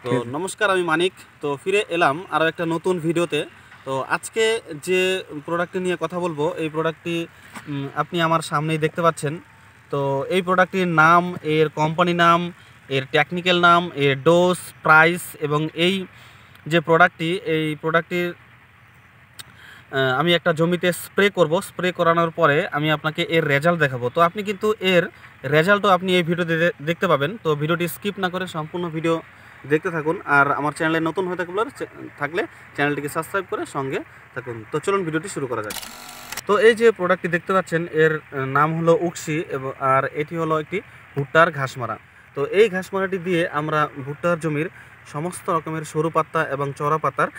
তো নমস্কার, আমি মানিক। তো ফিরে এলাম আরও একটা নতুন ভিডিওতে। তো আজকে যে প্রোডাক্টটি নিয়ে কথা বলবো, এই প্রোডাক্টটি আপনি আমার সামনেই দেখতে পাচ্ছেন। তো এই প্রোডাক্টটির নাম, এর কোম্পানি নাম, এর টেকনিক্যাল নাম, এর ডোজ, প্রাইস এবং এই যে প্রোডাক্টটি, এই প্রোডাক্টটির আমি একটা জমিতে স্প্রে করব। স্প্রে করানোর পরে আমি আপনাকে এর রেজাল্ট দেখাবো। তো আপনি কিন্তু এর রেজাল্টও আপনি এই ভিডিওতে দেখতে পাবেন। তো ভিডিওটি স্কিপ না করে সম্পূর্ণ ভিডিও দেখতে থাকুন। আর আমার চ্যানেলে নতুন হয়ে থাকলে চ্যানেলটিকে সাবস্ক্রাইব করে সঙ্গে থাকুন। তো চলুন ভিডিওটি শুরু করা যাক। তো এই যে প্রোডাক্টটি দেখতে পাচ্ছেন, এর নাম হলো উক্সি এবং আর এটি হলো একটি ভুট্টার ঘাসমারা। তো এই ঘাসমারাটি দিয়ে আমরা ভুট্টার জমির সমস্ত রকমের সরু পাতা এবং চড়া পাতার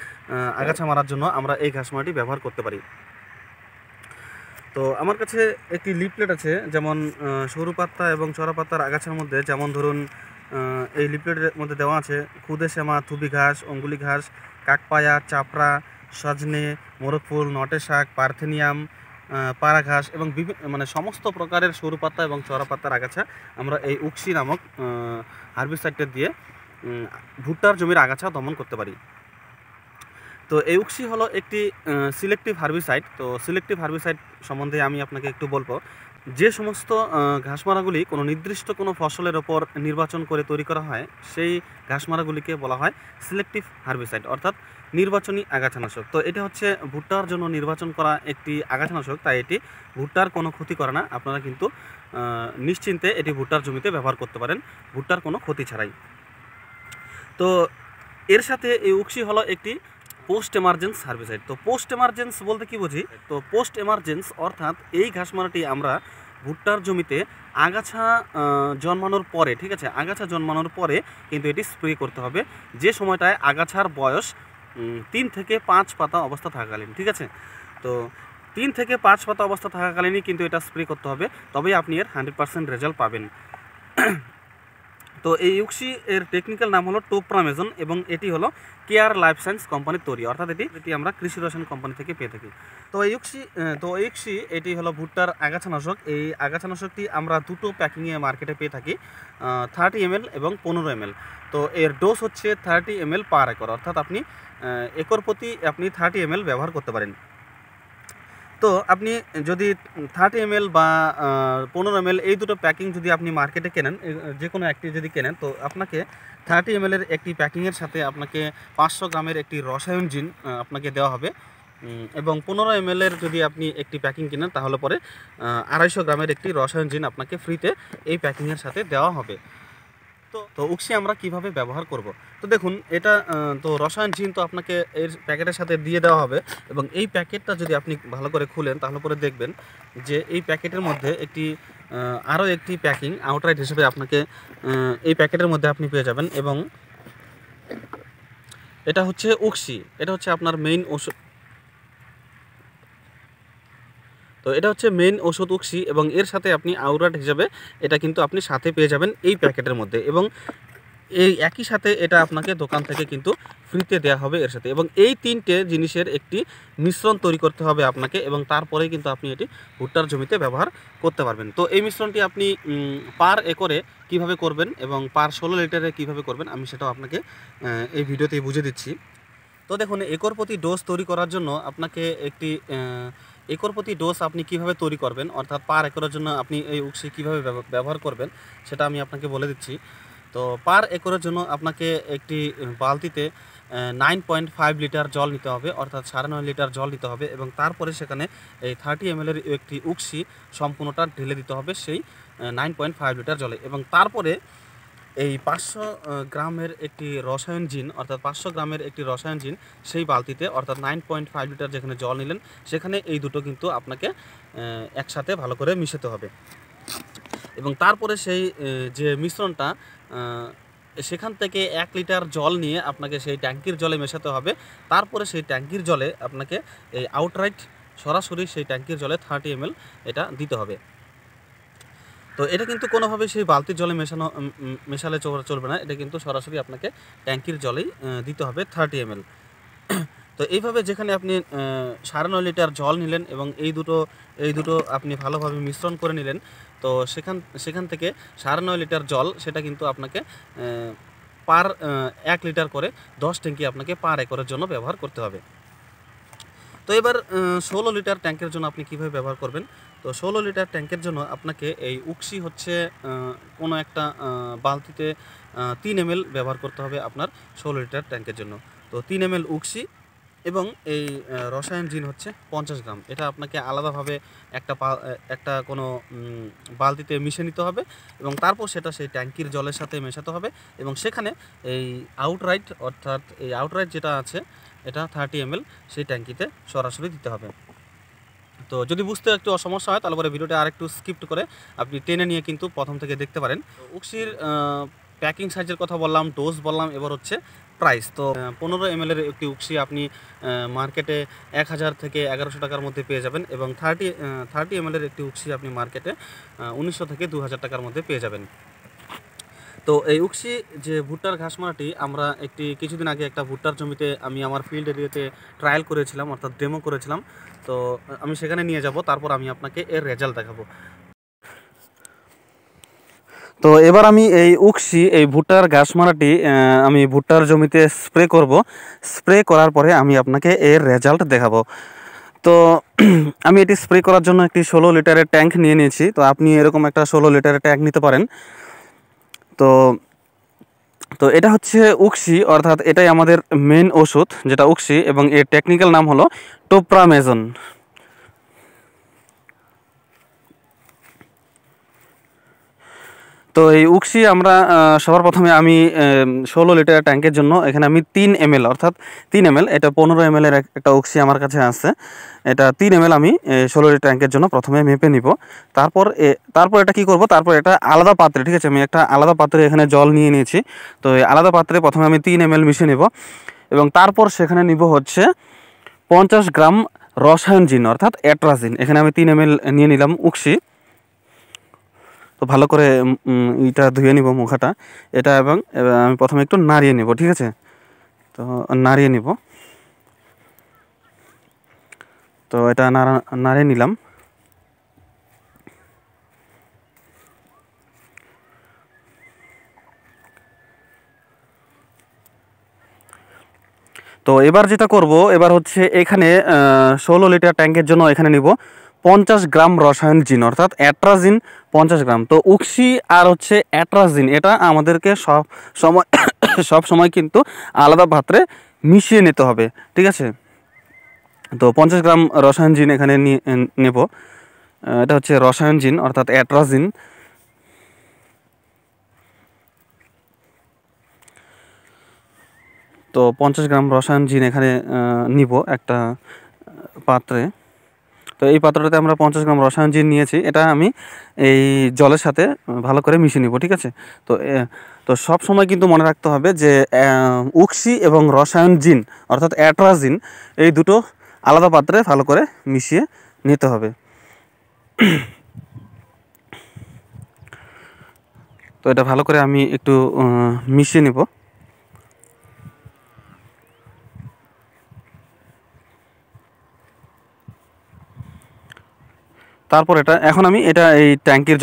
আগাছা মারার জন্য আমরা এই ঘাসমারাটি ব্যবহার করতে পারি। তো আমার কাছে একটি লিফলেট আছে, যেমন সরু পাতা এবং চড়া পাতার আগাছার মধ্যে, যেমন ধরুন এই লিফলেটের মধ্যে দেওয়া আছে খুদে শ্যামা, থুবি ঘাস, অঙ্গুলি ঘাস, কাকপায়া, চাপড়া, সজনে, মোরগ ফুল, নটে শাক, পার্থেনিয়াম, পাড়া ঘাস এবং মানে সমস্ত প্রকারের সরু পাতা এবং চড়া পাতার আগাছা আমরা এই উক্সি নামক হার্বিসাইডটা দিয়ে ভুট্টার জমির আগাছা দমন করতে পারি। তো এই উক্সি হলো একটি সিলেক্টিভ হার্বিসাইড। তো সিলেক্টিভ হার্বিসাইড সম্বন্ধে আমি আপনাকে একটু বলবো। যে সমস্ত ঘাসমারাগুলি কোনো নির্দিষ্ট কোনো ফসলের ওপর নির্বাচন করে তৈরি করা হয়, সেই ঘাসমারাগুলিকে বলা হয় সিলেক্টিভ হার্বিসাইড, অর্থাৎ নির্বাচনী আগাছানাশক। তো এটা হচ্ছে ভুট্টার জন্য নির্বাচন করা একটি আগাছানাশক, তাই এটি ভুট্টার কোনো ক্ষতি করে না। আপনারা কিন্তু নিশ্চিন্তে এটি ভুট্টার জমিতে ব্যবহার করতে পারেন, ভুট্টার কোনো ক্ষতি ছাড়াই। তো এর সাথে এই উক্সি হলো একটি পোস্ট এমার্জেন্স হার্বিসাইড। তো পোস্ট এমার্জেন্স বলতে কি বুঝি? তো পোস্ট এমার্জেন্স অর্থাৎ এই ঘাসমারাটি আমরা ভুট্টার জমিতে আগাছা জন্মানোর পরে, ঠিক আছে, আগাছা জন্মানোর পরে কিন্তু এটি স্প্রে করতে হবে, যে সময়টায় আগাছার বয়স 3 থেকে 5 পাতা অবস্থা থাকাকালীন, ঠিক আছে। তো 3 থেকে 5 পাতা অবস্থা থাকাকালীনই কিন্তু এটা স্প্রে করতে হবে, তবেই আপনি এর 100% রেজাল্ট পাবেন। তো এই উক্সি এর টেকনিক্যাল নাম হলো টোপ্রামেজন এবং এটি হলো কেয়ার লাইফ সায়েন্স কোম্পানির তৈরি, অর্থাৎ এটি আমরা কৃষি রসায়ন কোম্পানি থেকে পেয়ে থাকি। তো এই উক্সি এটি হলো ভুট্টার আগাছানাশক। এই আগাছানাশকটি আমরা দুটো প্যাকিংয়ে মার্কেটে পেয়ে থাকি, 30 ml এবং 15 ml। তো এর ডোজ হচ্ছে 30 ml পার একর, অর্থাৎ আপনি একর প্রতি আপনি 30 ml ব্যবহার করতে পারেন। তো আপনি যদি 30 ml বা 15 ml এই দুটো প্যাকিং যদি আপনি মার্কেটে কেনেন, যে কোনো একটি যদি কেনেন, তো আপনাকে 30 ml এর একটি প্যাকিংয়ের সাথে আপনাকে 500 গ্রামের একটি রসায়ন জিন আপনাকে দেওয়া হবে, এবং 15 ml এর যদি আপনি একটি প্যাকিং কেনেন, তাহলে পরে 250 গ্রামের একটি রসায়ন জিন আপনাকে ফ্রিতে এই প্যাকিংয়ের সাথে দেওয়া হবে। তো উক্সি আমরা কিভাবে ব্যবহার করব? তো দেখুন, এটা তো রসায়ন জিন তো আপনাকে এর প্যাকেটের সাথে দিয়ে দেওয়া হবে, এবং এই প্যাকেটটা যদি আপনি ভালো করে খুলেন, তাহলে পরে দেখবেন যে এই প্যাকেটের মধ্যে একটি আরও একটি প্যাকিং আউটরাইট হিসেবে আপনাকে এই প্যাকেটের মধ্যে আপনি পেয়ে যাবেন, এবং এটা হচ্ছে উক্সি, এটা হচ্ছে আপনার মেইন ওষুধ। তো এটা হচ্ছে মেইন ওষুধ উক্সি, এবং এর সাথে আপনি আউটরাইট হিসেবে এটা কিন্তু আপনি সাথে পেয়ে যাবেন এই প্যাকেটের মধ্যে, এবং এই একই সাথে এটা আপনাকে দোকান থেকে কিন্তু ফ্রিতে দেওয়া হবে এর সাথে। এবং এই 3টে জিনিসের একটি মিশ্রণ তৈরি করতে হবে আপনাকে, এবং তারপরেই কিন্তু আপনি এটি ভুট্টার জমিতে ব্যবহার করতে পারবেন। তো এই মিশ্রণটি আপনি পার একরে কিভাবে করবেন এবং পার 16 লিটারে কিভাবে করবেন, আমি সেটাও আপনাকে এই ভিডিওতেই বুঝিয়ে দিচ্ছি। তো দেখুন, একর প্রতি ডোজ তৈরি করার জন্য আপনাকে একটি একর প্রতি ডোজ আপনি কিভাবে তৈরি করবেন, অর্থাৎ পার একরের জন্য আপনি এই উক্সি কিভাবে ব্যবহার করবেন, সেটা আমি আপনাকে বলে দিচ্ছি। তো পার একরের জন্য আপনাকে একটি বালতিতে 9.5 লিটার জল নিতে হবে, অর্থাৎ 9.5 লিটার জল নিতে হবে, এবং তারপরে সেখানে এই 30 ml এর একটি উক্সি সম্পূর্ণটা ঢেলে দিতে হবে সেই 9.5 লিটার জলে, এবং তারপরে এই 500 গ্রামের একটি রসায়ন জিন, অর্থাৎ 500 গ্রামের একটি রসায়ন জিন সেই বালতিতে, অর্থাৎ 9.5 লিটার যেখানে জল নিলেন, সেখানে এই দুটো কিন্তু আপনাকে একসাথে ভালো করে মিশাতে হবে, এবং তারপরে সেই যে মিশ্রণটা সেখান থেকে 1 লিটার জল নিয়ে আপনাকে সেই ট্যাঙ্কির জলে মেশাতে হবে। তারপরে সেই ট্যাঙ্কির জলে আপনাকে এই আউটরাইট সরাসরি সেই ট্যাঙ্কির জলে 30 ml এটা দিতে হবে। তো এটা কিন্তু কোনোভাবেই সেই বালতির জলে মেশালে চলবে না, এটা কিন্তু সরাসরি আপনাকে ট্যাঙ্কির জলেই দিতে হবে 30 ml। তো এইভাবে যেখানে আপনি 9.5 লিটার জল নিলেন এবং এই দুটো আপনি ভালোভাবে মিশ্রণ করে নিলেন, তো সেখান থেকে 9.5 লিটার জল সেটা কিন্তু আপনাকে পার 1 লিটার করে 10 ট্যাঙ্কি আপনাকে পার একরের জন্য ব্যবহার করতে হবে। তো এবার 16 লিটার ট্যাঙ্কের জন্য আপনি কীভাবে ব্যবহার করবেন? তো 16 লিটার ট্যাঙ্কের জন্য আপনাকে এই উক্সি হচ্ছে কোনো একটা বালতিতে 3 ml ব্যবহার করতে হবে আপনার 16 লিটার ট্যাঙ্কের জন্য। তো 3 ml উক্সি এবং এই রসায়ন জিন হচ্ছে 50 গ্রাম। এটা আপনাকে আলাদাভাবে একটা কোনো বালতিতে মিশিয়ে নিতে হবে এবং তারপর সেটা সেই ট্যাঙ্কির জলের সাথে মেশাতে হবে এবং সেখানে এই আউটরাইট, অর্থাৎ এই আউটরাইট যেটা আছে এটা 30 ml সেই ট্যাঙ্কিতে সরাসরি দিতে হবে। তো যদি বুঝতে একটু সমস্যা হয় তাহলে পরে ভিডিওটা আরেকটু স্কিপ করে আপনি টেনে নিয়ে কিন্তু প্রথম থেকে দেখতে পারেন। উক্সির প্যাকিং সাইজের কথা বললাম, ডোজ বললাম, এবার হচ্ছে প্রাইস। তো 15 ml এর একটি উক্সি আপনি মার্কেটে 1000 থেকে 1100 টাকার মধ্যে পেয়ে যাবেন এবং 30 ml এর একটি উক্সি আপনি মার্কেটে 1900 থেকে 2000 টাকার মধ্যে পেয়ে যাবেন। তো এই উক্সি যে ভুট্টার ঘাস মারাটি আমরা কিছুদিন আগে একটা ভুট্টার জমিতে আমি আমার ফিল্ড এরিয়াতে ট্রায়াল করেছিলাম, অর্থাৎ ডেমো করেছিলাম। তো আমি সেখানে নিয়ে যাব, তারপর আমি আপনাকে এর রেজাল্ট দেখাবো। তো এবার আমি এই উক্সি, এই ভুট্টার ঘাস মারাটি আমি ভুট্টার জমিতে স্প্রে করব। স্প্রে করার পরে আমি আপনাকে এর রেজাল্ট দেখাবো। তো আমি এটি স্প্রে করার জন্য একটি 16 লিটারের ট্যাঙ্ক নিয়ে নিয়েছি। তো আপনি এরকম একটা 16 লিটারের ট্যাঙ্ক নিতে পারেন। তো তো এটা হচ্ছে উক্সি, অর্থাৎ এটাই আমাদের মেন ওষুধ যেটা উক্সি, এবং এর টেকনিক্যাল নাম হলো টোপ্রামেজন। তো এই উক্সি আমরা সবার প্রথমে আমি 16 লিটার ট্যাঙ্কের জন্য এখানে আমি 3 ml, অর্থাৎ 3 ml, এটা 15 ml এর একটা উক্সি আমার কাছে আছে। এটা 3 ml আমি 16 লিটার ট্যাঙ্কের জন্য প্রথমে মেপে নিব। তারপর এটা কি করব, তারপর এটা আলাদা পাত্রে, ঠিক আছে, আমি একটা আলাদা পাত্রে এখানে জল নিয়ে নিয়েছি। তো এই আলাদা পাত্রে প্রথমে আমি 3 ml মিশিয়ে নেব এবং তারপর সেখানে নিব হচ্ছে 50 গ্রাম রসায়ন জিন, অর্থাৎ অ্যাট্রাজিন। এখানে আমি 3 ml নিয়ে নিলাম উক্সি। তো ভালো করে এটা ধুয়ে নিব মুখাটা এটা, এবং আমি প্রথমে একটু নাড়িয়ে নিব, ঠিক আছে। তো নাড়িয়ে নিব। তো এটা নাড়িয়ে নিলাম। তো এবার যেটা করব, এবার হচ্ছে এখানে 16 লিটার ট্যাঙ্কের জন্য এখানে নিব 50 গ্রাম রসায়ন জিন, অর্থাৎ অ্যাট্রাজিন 50 গ্রাম। তো উক্সি আর হচ্ছে অ্যাট্রাজিন এটা আমাদেরকে সব সময় কিন্তু আলাদা পাত্রে মিশিয়ে নিতে হবে, ঠিক আছে। তো 50 গ্রাম রসায়ন জিন এখানে নেব। এটা হচ্ছে রসায়ন জিন, অর্থাৎ অ্যাট্রাজিন। তো 50 গ্রাম রসায়ন জিন এখানে নিব একটা পাত্রে। তো এই পাত্রটাতে আমরা 50 গ্রাম রসায়ন জিন নিয়েছি, এটা আমি এই জলের সাথে ভালো করে মিশিয়ে নিব, ঠিক আছে। তো সব সময় কিন্তু মনে রাখতে হবে যে উক্সি এবং রসায়ন জিন, অর্থাৎ অ্যাট্রাজিন, এই দুটো আলাদা পাত্রে ভালো করে মিশিয়ে নিতে হবে। তো এটা ভালো করে আমি একটু মিশিয়ে নেব। তারপর এখন আমি এটা এই ট্যাঙ্কির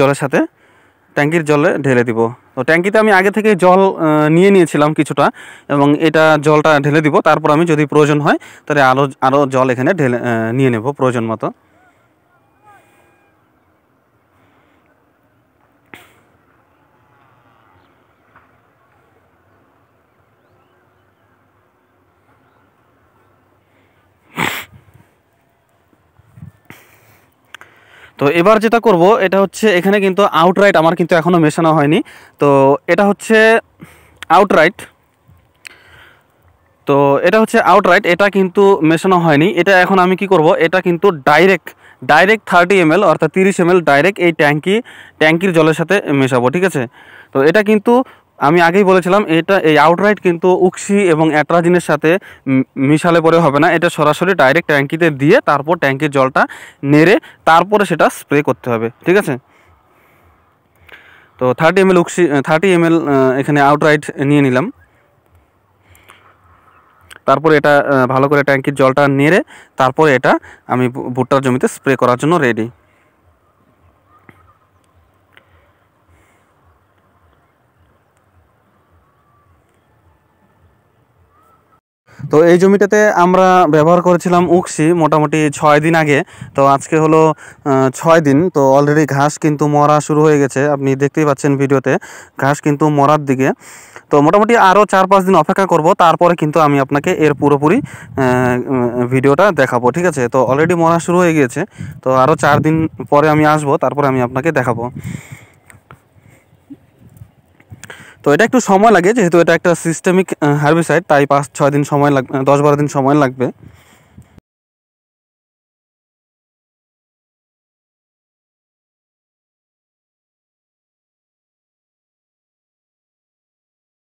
জলে ঢেলে দিব। তো ট্যাঙ্কিতে আমি আগে থেকে জল নিয়ে নিয়েছিলাম কিছুটা, এবং এটা জলটা ঢেলে দিব। তারপর আমি যদি প্রয়োজন হয় তাহলে আরও জল এখানে নিয়ে নেব প্রয়োজন মতো। তো এবার যেটা করব, এটা হচ্ছে এখানে কিন্তু আউটরাইট আমার কিন্তু এখনও মেশানো হয়নি। তো এটা হচ্ছে আউটরাইট। তো এটা হচ্ছে আউটরাইট, এটা কিন্তু মেশানো হয়নি। এটা এখন আমি কি করব, এটা কিন্তু ডাইরেক্ট 30 ml, অর্থাৎ 30 ml ডাইরেক্ট এই ট্যাঙ্কির জলের সাথে মেশাবো, ঠিক আছে। তো এটা কিন্তু আমি আগেই বলেছিলাম, এই আউটরাইট কিন্তু উক্সি এবং অ্যাট্রাজিনের সাথে মিশালে পরে হবে না। এটা সরাসরি ডাইরেক্ট ট্যাঙ্কিতে দিয়ে তারপর ট্যাঙ্কির জলটা নেড়ে তারপরে সেটা স্প্রে করতে হবে, ঠিক আছে। তো 30 ml উক্সি, 30 ml এখানে আউটরাইট নিয়ে নিলাম। তারপরে এটা ভালো করে ট্যাঙ্কির জলটা নেড়ে তারপরে এটা আমি ভুট্টার জমিতে স্প্রে করার জন্য রেডি। তো এই জমিটাতে আমরা ব্যবহার করেছিলাম উক্সি মোটামুটি 6 দিন আগে। তো আজকে হলো 6 দিন। তো অলরেডি ঘাস কিন্তু মরা শুরু হয়ে গেছে, আপনি দেখতেই পাচ্ছেন ভিডিওতে ঘাস কিন্তু মরার দিকে। তো মোটামুটি আরও 4-5 দিন অপেক্ষা করব, তারপরে কিন্তু আমি আপনাকে এর পুরোপুরি ভিডিওটা দেখাবো, ঠিক আছে। তো অলরেডি মরা শুরু হয়ে গিয়েছে, তো আরও 4 দিন পরে আমি আসবো, তারপরে আমি আপনাকে দেখাবো। তো এটা একটু সময় লাগে, যেহেতু এটা একটা সিস্টেমিক হার্বিসাইড, তাই 5-6 দিন সময় লাগবে, 10-12 দিন সময় লাগবে।